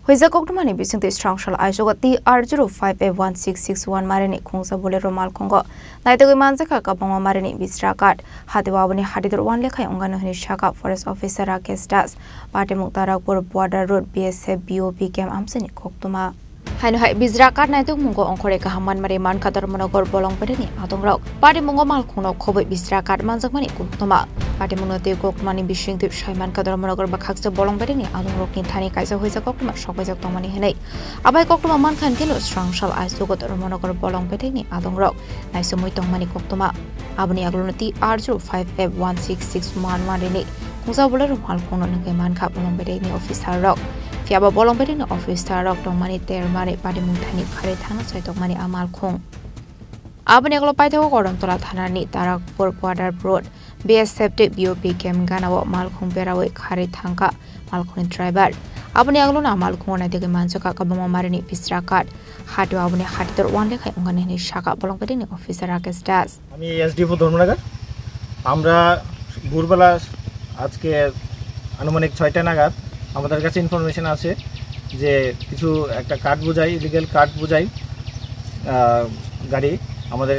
Hoisa Koktumani Bising the strong shall Ishogati R05A1661 Marini Kungsa Bolero Malcongo. Neither Manzaka Kapong Marini Bistrakat, Hadiwani Hadidur one Leka Ungano Shaka Forest Officer Rakestas, Patimutara Border Road BSF BOP Cam Amsini Koktuma. Hai Bizrakat Naitu Mungo on Koreka Haman Mariman Katar Monogor Bolong Pedini, Atong Rock, Patimungo Malkuno, Kobe Bizrakat Manzakmani Kuktuma, Patimuno Kokmani Bishing to Shaiman Katar Monogor Bakaks Bolong Pedini, Atong Rock in Tani Kaisa Hoisa Kokma, Shopes of Tomani Hene. Abai Koktuma Man Kantino strong shall I so got Monogor Bolong Pedini, Atong Rock, Naisumui Tomani Koktuma, Abani Aglunati R05F1661 Marini, Musa Bolero Malkuno Nagaman Kap Bolong Pedini Officer Rock. Fiaba bolong bedin office tarok dong mani ter mari padi mutani kare thana sai dong mani amal khong abani aglo paitho koram tola thanani tarak border road BSF BOP kem ganawo mal khong perawe kare thangka mal khong driver abani aglo na mal khong na dege mansoka kabama marini pisrakat hatu abani hatitor one lekhai ongane ni shaka bolong bedin officer Rakesh Das আমি এসডিপো ধর্মনগর আমরা ভোরবেলা আজকে আনুমানিক 6টা নাগাদ আমাদের কাছে information আছে যে কিছু একটা কার্ড বোঝাই ইলিগাল কার্ড বোঝাই গাড়ি আমাদের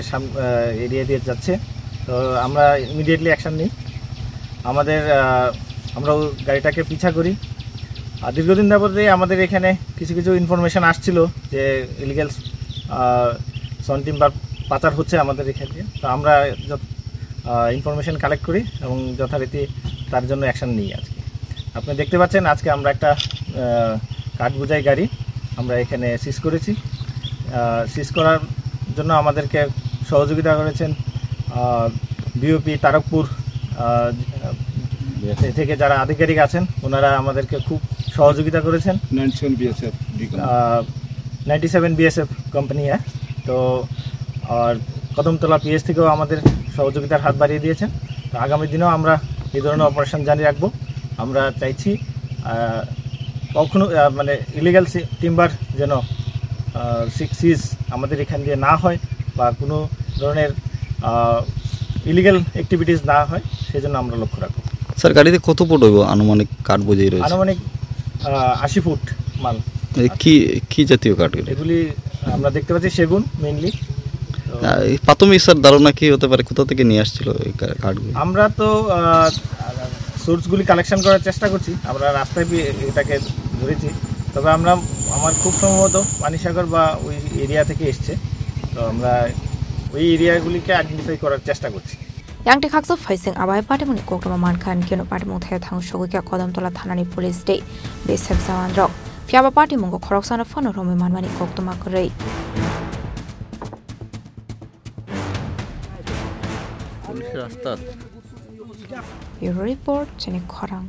এরিয়া দিয়ে যাচ্ছে তো আমরা ইমিডিয়েটলি অ্যাকশন নিই আমরা গাড়িটাকে পিছা করি আর দীর্ঘদিন যাবতে আমাদের এখানে কিছু ইনফরমেশন আসছিল যে ইলিগাল সনটিম্বার পাচার হচ্ছে আমাদের এখানে তো আমরা ইনফরমেশন কালেক্ট করি এবং যথারীতি তার জন্য অ্যাকশন নিই আজকে আপনি দেখতে পাচ্ছেন আজকে আমরা একটা কাঠ বোঝাই গাড়ি আমরা এখানে সিজ করেছি সিজ করার জন্য আমাদেরকে সহযোগিতা করেছেন বিওপি তারকপুর থেকে যারা আধিকারিক আছেন ওনারা আমাদেরকে খুব সহযোগিতা করেছেন 97 বিএসএফ কোম্পানি তো আর কদমতলা পিএস থেকেও আমাদের সহযোগিতার হাত বাড়িয়ে দিয়েছেন তো আগামী দিনেও আমরা এই ধরনের অপারেশন জারি রাখবো আমরা চাইছি কখনো মানে ইলিগাল টিম্বার যেন সিজ আমাদের এখান দিয়ে না হয় বা কোনো ধরনের ইলিগাল অ্যাক্টিভিটিস না হয় সেজন্য আমরা লক্ষ্য রাখব স্যার গাড়িতে কত ফুট হইব আনুমানিক কাঠ বোঝাই রয়েছে আনুমানিক 80 ফুট মাল কি জাতীয় কাঠ এগুলি আমরা দেখতে পাচ্ছি সেগুন মেইনলি প্রাথমিক স্যার ধারণা কি হতে পারে কোথা থেকে নিয়ে আসছিল এই কাঠগুলো আমরা তো সোর্সগুলি কালেকশন করার চেষ্টা করছি আমরা রাস্তায় এটাকে ধরেছি তবে আমার খুব সম্ভবত পানিসাগর বা ওই এরিয়া থেকে এসছে তো আমরা ওই এরিয়াগুলিকে আইডেন্টিফাই করার চেষ্টা করছি Yang Texas facing Abai Patimuni Koktuma Mankan Kino Patimu Thang Shoguka Kodamtola Thanani Police Day BSF Zawandrok Fiaba Patimungo Khoroksana Fono Romi Manmani Koktuma Korei Your report Jenny Korang